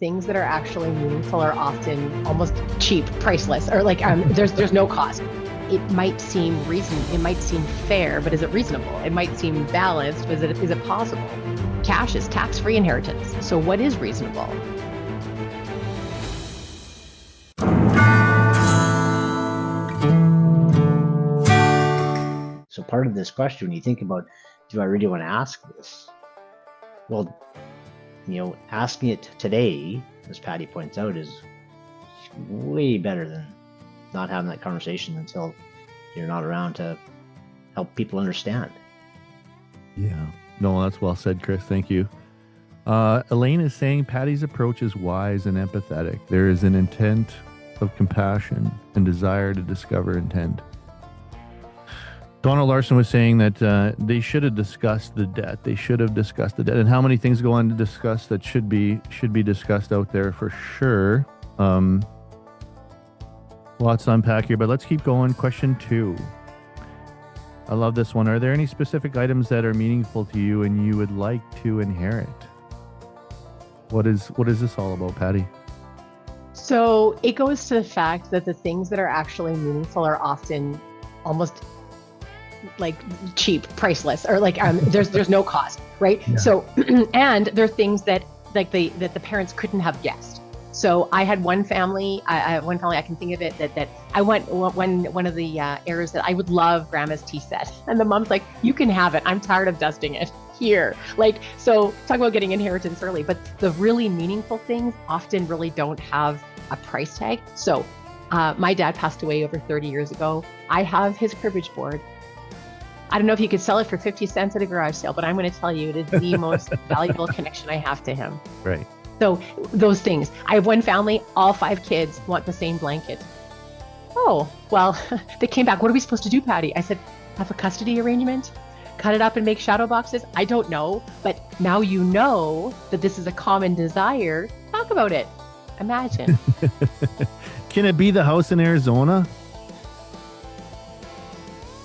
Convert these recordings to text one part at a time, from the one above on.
things that are actually meaningful are often almost cheap, priceless, or like there's no cost. It might seem it might seem fair, but is it reasonable? It might seem balanced, but is it possible? Cash is tax-free inheritance. So what is reasonable? So part of this question, when you think about, do I really want to ask this? Well, asking it today, as Patty points out, is way better than not having that conversation until you're not around to help people understand. Yeah. No, that's well said, Chris. Thank you. Elaine is saying Patty's approach is wise and empathetic. There is an intent of compassion and desire to discover intent. Donald Larson was saying that they should have discussed the debt. And how many things go on to discuss that should be discussed out there for sure. Lots to unpack here, but let's keep going. Question 2. I love this one. Are there any specific items that are meaningful to you and you would like to inherit? What is this all about, Patty? So it goes to the fact that the things that are actually meaningful are often almost like cheap, priceless, or like there's no cost, right? Yeah. So and there are things that that the parents couldn't have guessed. So I had one family I can think of it that I went one of the errors that I would love grandma's tea set, and the mom's like, you can have it, I'm tired of dusting it here. Like, so talk about getting inheritance early, but the really meaningful things often really don't have a price tag. So my dad passed away over 30 years ago. I have his cribbage board. I don't know if you could sell it for 50 cents at a garage sale, but I'm going to tell you it is the most valuable connection I have to him. Right. So those things. I have one family, all 5 kids want the same blanket. Oh, well, they came back. What are we supposed to do, Patty? I said, have a custody arrangement, cut it up and make shadow boxes. I don't know, but now you know that this is a common desire. Talk about it. Imagine. Can it be the house in Arizona?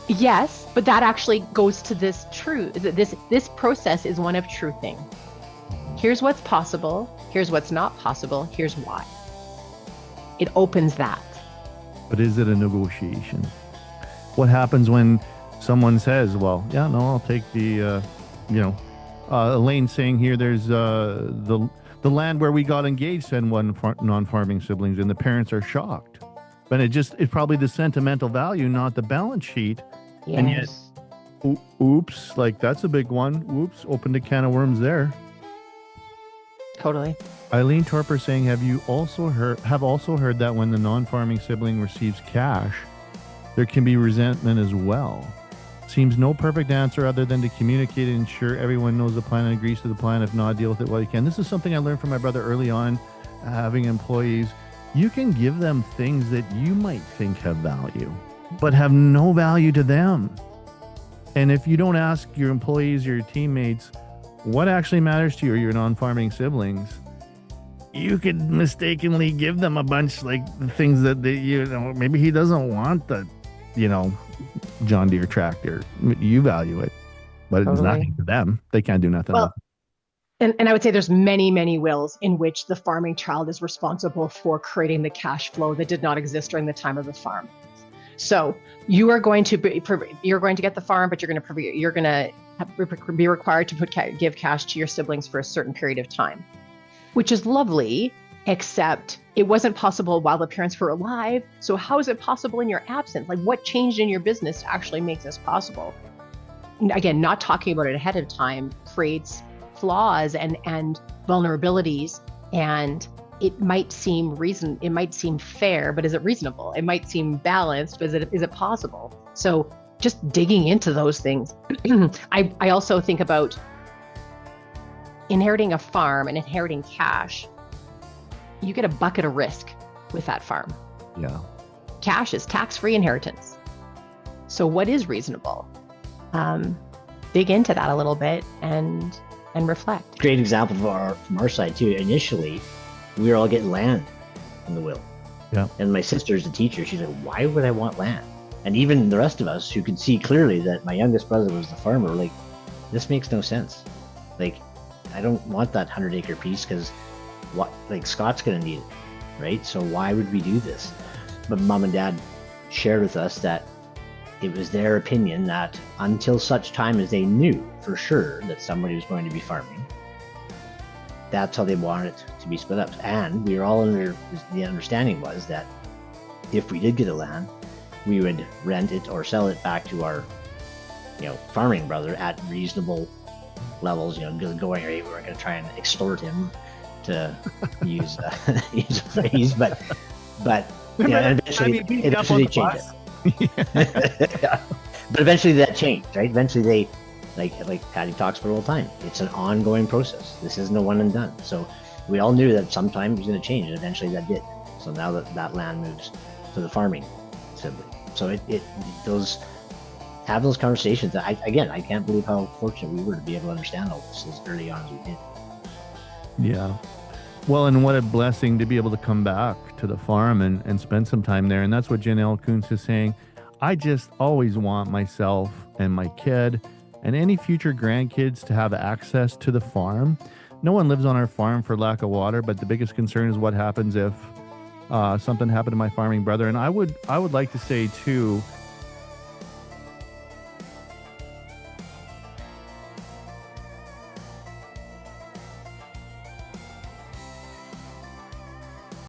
Yes, but that actually goes to this truth. This process is one of truthing. Here's what's possible. Here's what's not possible. Here's why. It opens that. But is it a negotiation? What happens when someone says, well, yeah, no, I'll take the, Elaine saying here, there's the land where we got engaged and one non-farming siblings, and the parents are shocked. But it's probably the sentimental value, not the balance sheet. Yes. And yet, oops, like that's a big one. Oops, opened a can of worms there. Totally. Eileen Torper saying, have also heard that when the non-farming sibling receives cash, there can be resentment as well. Seems no perfect answer other than to communicate and ensure everyone knows the plan and agrees to the plan. If not, deal with it while you can. This is something I learned from my brother early on, having employees. You can give them things that you might think have value, but have no value to them. And if you don't ask your employees or your teammates what actually matters to you or your non-farming siblings, you could mistakenly give them a bunch, like the things that maybe he doesn't want the, John Deere tractor. You value it, but it's nothing to them. They can't do nothing. Well, and I would say there's many, many wills in which the farming child is responsible for creating the cash flow that did not exist during the time of the farm. So you are going to get the farm, but you're going to be required to give cash to your siblings for a certain period of time, which is lovely, except it wasn't possible while the parents were alive. So how is it possible in your absence? Like, what changed in your business to actually make this possible? Again, not talking about it ahead of time creates flaws and vulnerabilities, and it might seem fair, but is it reasonable? It might seem balanced, but is it possible? So just digging into those things. I also think about inheriting a farm and inheriting cash. You get a bucket of risk with that farm. Yeah. Cash is tax-free inheritance. So what is reasonable? Dig into that a little bit and reflect. Great example from our side too. Initially, we were all getting land in the will. Yeah. And my sister's a teacher. She's like, why would I want land? And even the rest of us who could see clearly that my youngest brother was the farmer, were like, this makes no sense. Like, I don't want that 100-acre piece because what, like, Scott's going to need it, right? So why would we do this? But mom and dad shared with us that it was their opinion that until such time as they knew for sure that somebody was going to be farming, that's how they wanted it to be split up. And we were all under the understanding was that if we did get the land, we would rent it or sell it back to our, farming brother at reasonable levels, going rate. We weren't going to try and extort him, to use use a phrase, but and eventually, they changed it. Yeah. But eventually that changed, right? Eventually they, like Patty talks about all the time, it's an ongoing process. This isn't a one and done. So we all knew that sometime it was going to change, and eventually that did. So now that land moves to the farming sibling. So have those conversations. I can't believe how fortunate we were to be able to understand all this as early on as we did. Yeah. Well, and what a blessing to be able to come back to the farm and spend some time there. And that's what Janelle Kuntz is saying. I just always want myself and my kid and any future grandkids to have access to the farm. No one lives on our farm for lack of water, but the biggest concern is what happens if something happened to my farming brother. And I would like to say too,